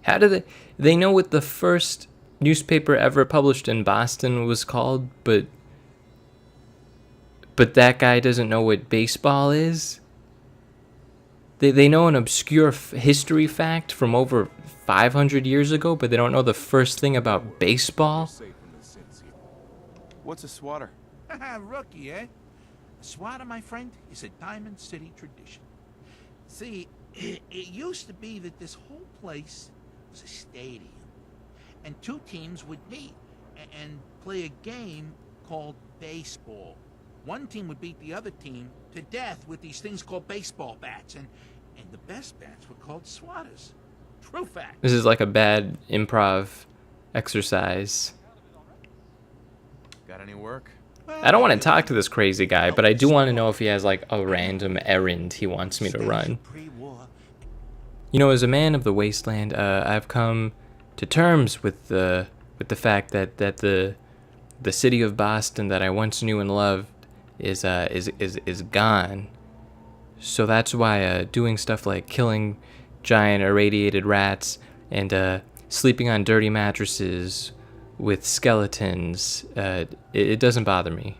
How do they know what the first newspaper ever published in Boston was called, but that guy doesn't know what baseball is? They know an obscure history fact from over 500 years ago, but they don't know the first thing about baseball? What's a swatter? Rookie, eh? A swatter, my friend, is a Diamond City tradition. See, it used to be that this whole place was a stadium, and two teams would meet and play a game called baseball. One team would beat the other team to death with these things called baseball bats, and the best bats were called swatters. True fact. This is like a bad improv exercise. Got any work? I don't want to talk to this crazy guy, but I do want to know if he has like a random errand he wants me to run. You know, as a man of the Wasteland, I've come to terms with the fact that the city of Boston that I once knew and loved is gone. So that's why doing stuff like killing giant irradiated rats and sleeping on dirty mattresses with skeletons, it doesn't bother me.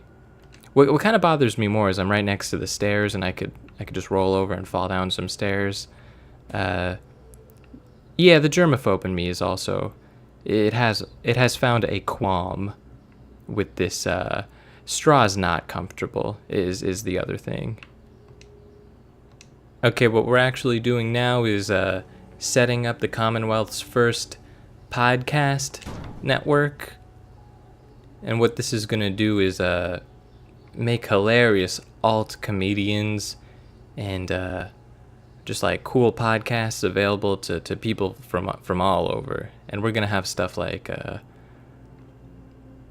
What kind of bothers me more is I'm right next to the stairs and I could just roll over and fall down some stairs. Yeah, the germaphobe in me is also it has found a qualm with this. Straw's not comfortable is the other thing. Okay, what we're actually doing now is setting up the Commonwealth's first podcast network. And what this is going to do is make hilarious alt comedians and just like cool podcasts available to people from all over. And we're going to have stuff like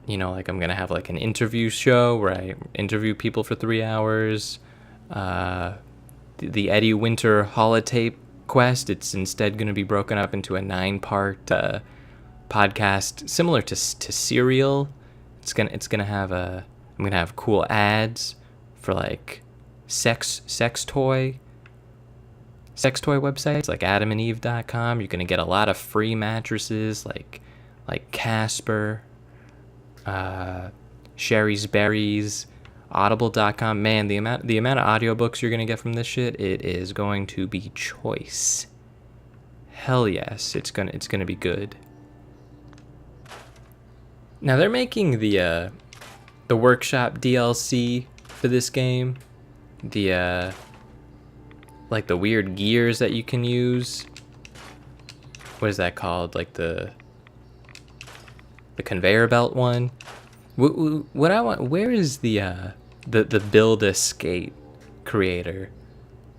like I'm going to have like an interview show where I interview people for 3 hours. The Eddie Winter holotape quest, it's instead going to be broken up into a 9-part podcast similar to Serial. It's gonna have I'm gonna have cool ads for like sex toy websites like adamandeve.com. You're gonna get a lot of free mattresses like Casper, Sherry's Berries, Audible.com. Man, the amount of audiobooks you're gonna get from this shit, it is going to be choice. Hell yes, it's gonna be good. Now they're making the workshop DLC for this game. The like the weird gears that you can use. What is that called? Like the conveyor belt one. What I want? Where is the Build a Skate creator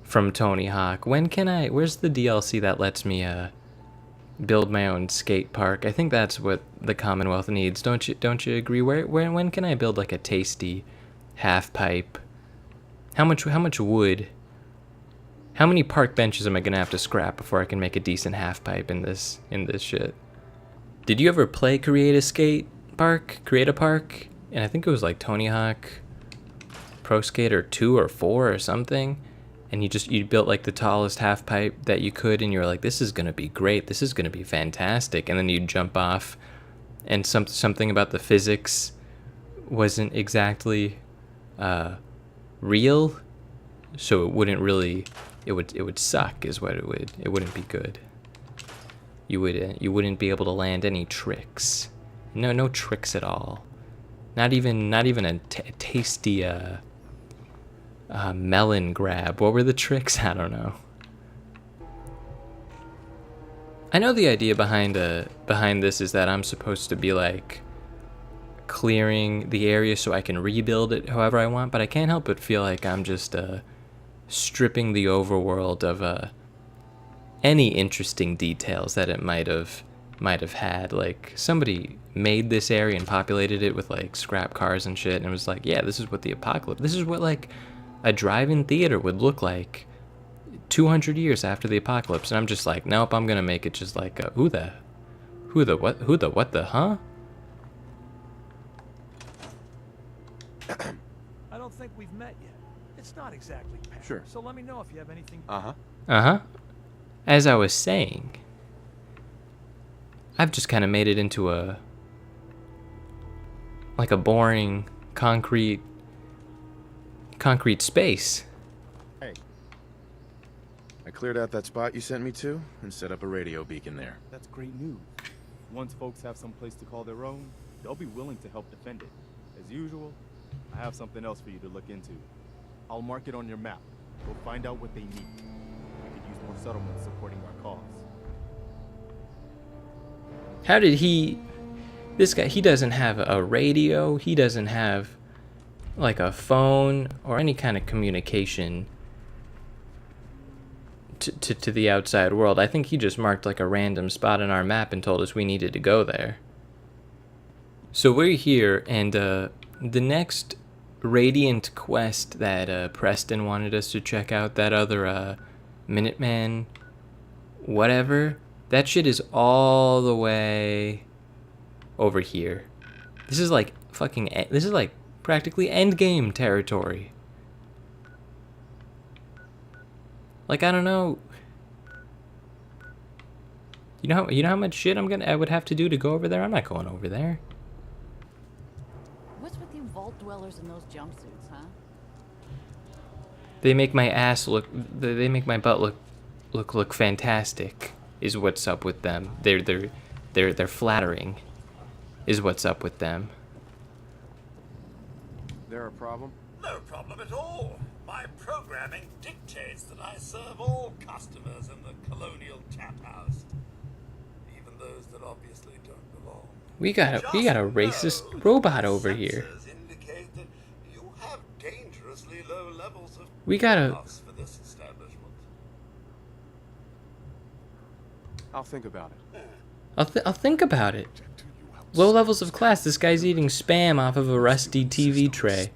from Tony Hawk? Where's the DLC that lets me build my own skate park? I think that's what the Commonwealth needs. Don't you agree? When can I build like a tasty half pipe? How much wood? How many park benches am I gonna have to scrap before I can make a decent half pipe in this shit? Did you ever play Create a Park? And I think it was like Tony Hawk Pro Skater 2 or 4 or something. And you built like the tallest half pipe that you could, and you were like, this is gonna be great, this is gonna be fantastic. And then you'd jump off, and something about the physics wasn't exactly real, so it would suck, is what it wouldn't be good. You wouldn't be able to land any tricks. No tricks at all. Not even a tasty melon grab. What were the tricks? I don't know. I know the idea behind this is that I'm supposed to be like clearing the area so I can rebuild it however I want, but I can't help but feel like I'm just stripping the overworld of any interesting details that it might have had. Like somebody made this area and populated it with like scrap cars and shit, and it was like, yeah, this is what like a drive-in theater would look like 200 years after the apocalypse. And I'm just like, nope, I'm gonna make it just like who the what the huh? I don't think we've met yet. It's not exactly Paris. Sure. So let me know if you have anything. As I was saying, I've just kind of made it into like a boring concrete space. Hey. I cleared out that spot you sent me to and set up a radio beacon there. That's great news. Once folks have some place to call their own, they'll be willing to help defend it. As usual, I have something else for you to look into. I'll mark it on your map. We'll find out what they need. We could use more settlements supporting our cause. How did he... This guy, he doesn't have a radio. He doesn't have, like, a phone or any kind of communication to the outside world. I think he just marked, like, a random spot on our map and told us we needed to go there. So we're here, and the next Radiant quest that Preston wanted us to check out, that other Minuteman whatever, that shit is all the way over here. This is like this is like practically endgame territory. Like, I don't know. You know how much shit I would have to do to go over there? I'm not going over there. What's with you vault dwellers in those jumpsuits, huh? They make my ass look. They make my butt look fantastic. Is what's up with them. They're flattering. Is what's up with them. There a problem? No problem at all. My programming dictates that I serve all customers in the Colonial Tap House, even those that obviously don't belong. We got a racist robot over here. Sensors indicate that you have dangerously low levels of We gotta. class for this establishment. I'll think about it. I'll think about it. Low levels of class. This guy's eating spam off of a rusty TV tray.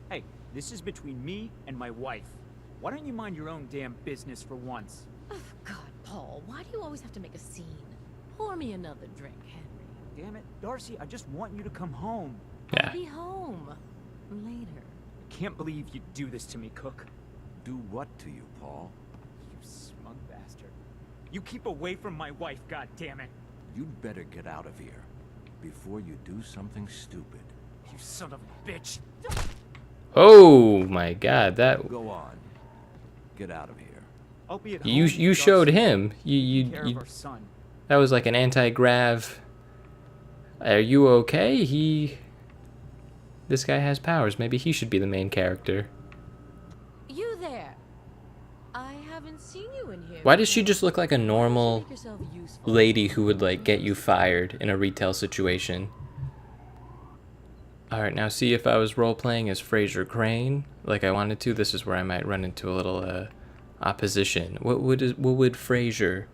Hey, this is between me and my wife. Why don't you mind your own damn business for once? Oh, God, Paul, why do you always have to make a scene? Pour me another drink, Henry. Damn it, Darcy, I just want you to come home. Yeah. I'll be home later. I can't believe you do this to me, Cook. Do what to you, Paul? You smug bastard. You keep away from my wife, goddammit. You'd better get out of here before you do something stupid. You son of a bitch. Oh my God, that Go on. Get out of here. I'll be at you home, showed Darcy. him. Take care of You our son. that was like an anti-grav. Are you okay? This guy has powers. Maybe he should be the main character. You there? I haven't seen you in here. Why does she just look like a normal Make yourself useful. lady who would like get you fired in a retail situation? Alright, now see, if I was role-playing as Fraser Crane, like I wanted to, this is where I might run into a little opposition. What would Fraser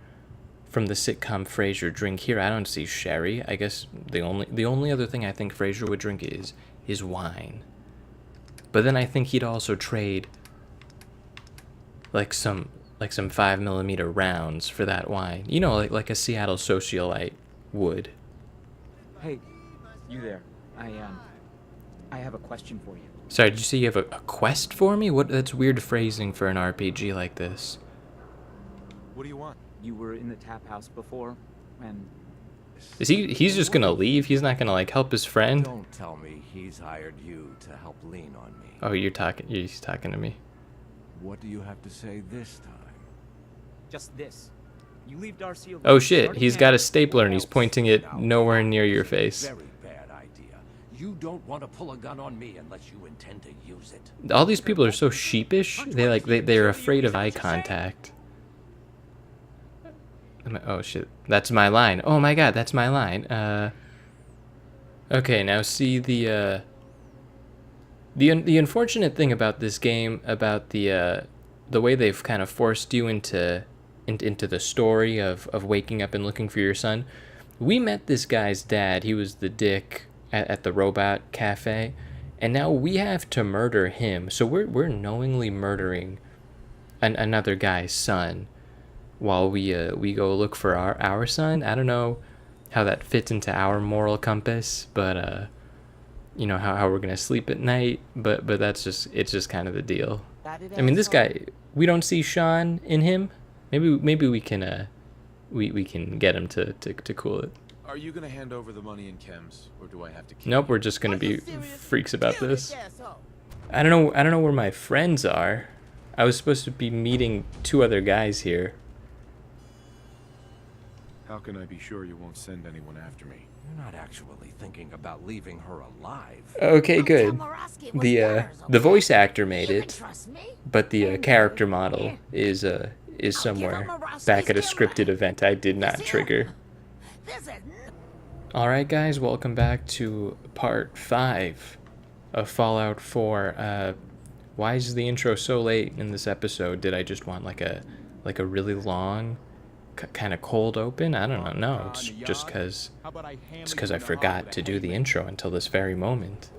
from the sitcom Frasier drink here? I don't see sherry. I guess the only other thing I think Frasier would drink is wine. But then I think he'd also trade like some 5mm rounds for that wine. You know, like a Seattle socialite would. Hey, you there. I have a question for you. Sorry, did you say you have a quest for me? That's weird phrasing for an RPG like this. What do you want? You were in the tap house before, and He's just gonna leave? He's not gonna like help his friend? Don't tell me he's hired you to help lean on me. Oh, he's talking to me. What do you have to say this time? just this. You leave Darcy alone. Oh shit, Starting he's now. got a stapler and he's What else? pointing it Now, nowhere near your face. Very bad idea. You don't want to pull a gun on me unless you intend to use it. All these people are so sheepish. They're afraid of eye contact. Oh shit, that's my line. Oh my god, that's my line. Okay, now see the unfortunate thing about this game, about the way they've kind of forced you into the story of waking up and looking for your son. We met this guy's dad. He was the dick at the robot cafe, and now we have to murder him. So we're knowingly murdering another guy's son while we go look for our son. I don't know how that fits into our moral compass, but you know how we're gonna sleep at night. But it's just kind of the deal. I mean, this guy, we don't see Sean in him. Maybe we can we can get him to cool it. Are you gonna hand over the money in chems, or do I have to keep Nope, it? we're just gonna be freaks about this. I don't know where my friends are. I was supposed to be meeting 2 other guys here. How can I be sure you won't send anyone after me? You're not actually thinking about leaving her alive. Okay, good. The voice actor made it, but the character model is somewhere back at a scripted event I did not trigger. Alright guys, welcome back to part 5 of Fallout 4. Why is the intro so late in this episode? Did I just want like a really long, kind of cold open? I don't know. It's just because I forgot to do the intro until this very moment.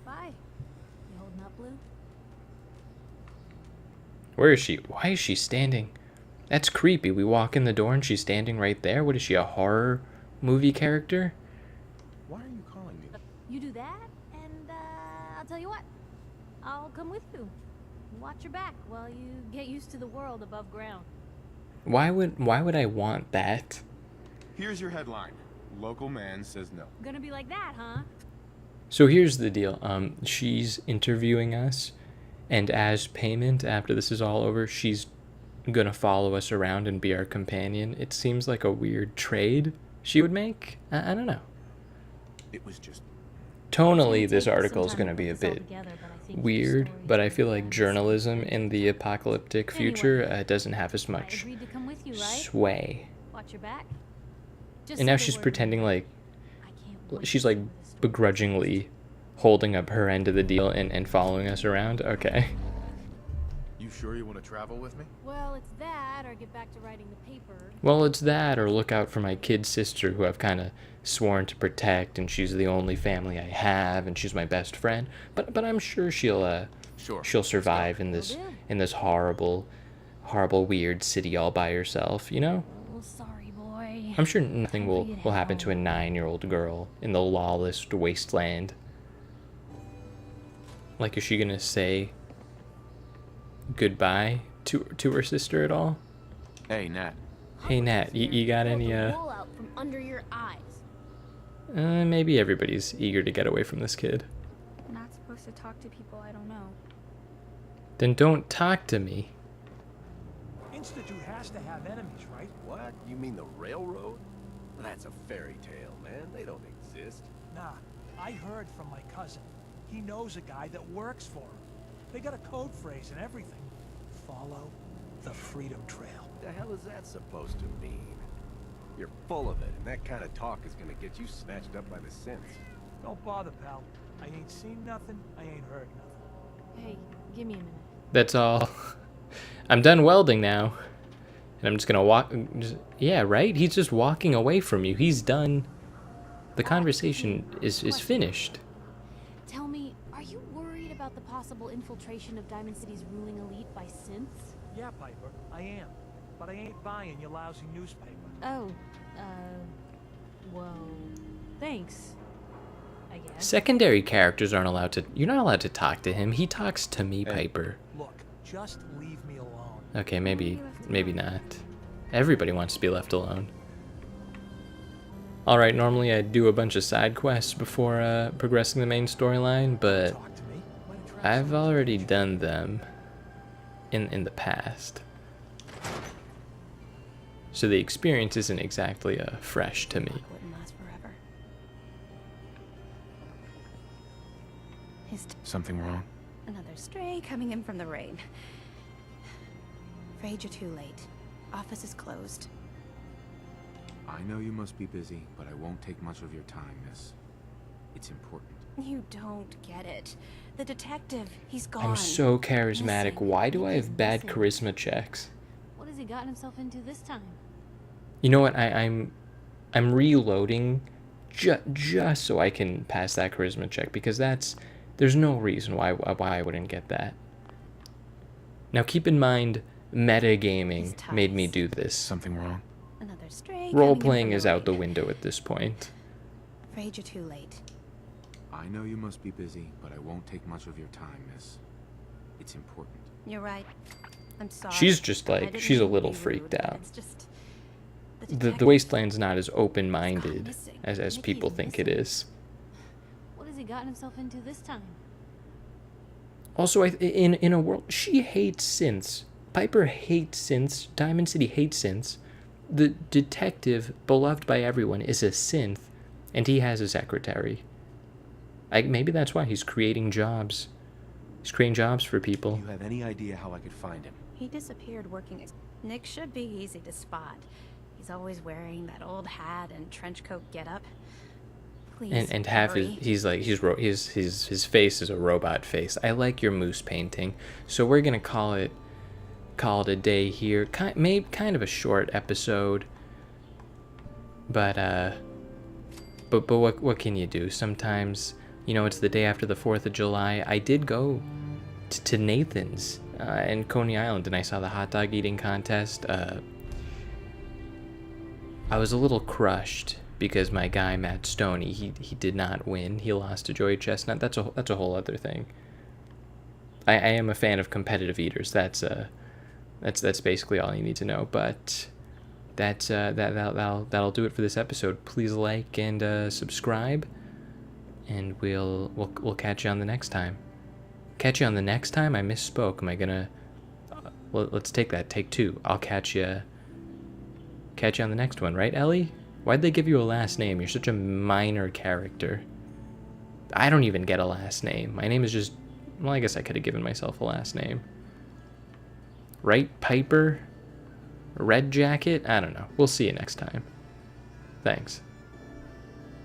Bye. You holding up, Blue? Where is she? Why is she standing? That's creepy. We walk in the door and she's standing right there. What is she, a horror movie character? Why are you calling me? You do that, and I'll tell you what. I'll come with you. Watch your back while you get used to the world above ground. Why would I want that? Here's your headline. Local man says no. Gonna be like that, huh? So here's the deal. She's interviewing us, and as payment, after this is all over, she's gonna follow us around and be our companion. It seems like a weird trade she would make. I don't know. It was just... Tonally, this article is gonna be a bit weird, but I feel like journalism in the apocalyptic future doesn't have as much sway. Watch your back. And now she's pretending like she's like begrudgingly holding up her end of the deal and following us around. Okay. You sure you want to travel with me? Well, it's that, or get back to writing the paper. Well, it's that, or look out for my kid sister who I've kind of sworn to protect, and she's the only family I have, and she's my best friend. But I'm sure she'll survive in this horrible, weird city all by herself. You know? Oh, sorry, boy. I'm sure nothing will happen to a 9-year-old girl in the lawless wasteland. Like, is she gonna say goodbye to her sister at all? Hey, Nat. Hey, Nat, you got any Wool out from under your eyes. Maybe everybody's eager to get away from this kid. I'm not supposed to talk to people I don't know. Then don't talk to me. Institute has to have enemies, right? What? You mean the railroad? That's a fairy tale, man. They don't exist. Nah, I heard from my cousin. He knows a guy that works for him. They got a code phrase and everything. Follow the Freedom Trail. What the hell is that supposed to mean? You're full of it, and that kind of talk is gonna get you snatched up by the synths. Don't bother, pal. I ain't seen nothing, I ain't heard nothing. Hey, give me a minute. That's all. I'm done welding now. And I'm just gonna walk. Yeah, right? He's just walking away from you. He's done. The conversation is finished. Tell me, are you worried about the possible infiltration of Diamond City's ruling elite by synths? Yeah, Piper, I am. But I ain't buying your lousy newspaper. Oh, well, thanks, I guess. Secondary characters aren't allowed to. You're not allowed to talk to him. He talks to me, Piper. Look, just leave me alone. Okay, maybe not. Everybody wants to be left alone. Alright, normally I do a bunch of side quests before progressing the main storyline, but I've already done them in the past. So the experience isn't exactly fresh to me. Wouldn't last forever. Something wrong? Another stray coming in from the rain. Afraid you're too late. Office is closed. I know you must be busy, but I won't take much of your time, miss. It's important. You don't get it. The detective, he's gone. I'm so charismatic. Why do I have bad charisma checks? What has he gotten himself into this time? You know what? I'm reloading just so I can pass that charisma check, because there's no reason why I wouldn't get that. Now keep in mind, metagaming made me do this. Something wrong? Another stray. Role-playing is out the window at this point. Afraid you're too late. I know you must be busy, but I won't take much of your time, miss. It's important. You're right. I'm sorry. She's just I like, didn't she's a mean to little be freaked rude. out. It's just the Wasteland's not as open-minded as people think it is. What has he gotten himself into this time? Also, in a world, she hates synths. Piper hates synths. Diamond City hates synths. The detective, beloved by everyone, is a synth, and he has a secretary. Maybe that's why he's creating jobs. He's creating jobs for people. Do you have any idea how I could find him? He disappeared working as... Nick should be easy to spot. He's always wearing that old hat and trench coat getup. Please, And half hurry. his his face is a robot face. I like your moose painting. So we're gonna call it a day here. Maybe kind of a short episode. But what can you do? Sometimes, you know, it's the day after the 4th of July. I did go to Nathan's in Coney Island, and I saw the hot dog eating contest. I was a little crushed because my guy Matt Stoney, he did not win. He lost to Joey Chestnut. That's a whole other thing. I am a fan of competitive eaters. That's basically all you need to know. But that'll do it for this episode. Please like and subscribe, and we'll catch you on the next time. Catch you on the next time. I misspoke. Am I gonna? Let's take that. Take 2. I'll catch you on the next one, right, Ellie? Why'd they give you a last name? You're such a minor character. I don't even get a last name. My name is just... Well, I guess I could have given myself a last name. Right, Piper? Red Jacket? I don't know. We'll see you next time. Thanks.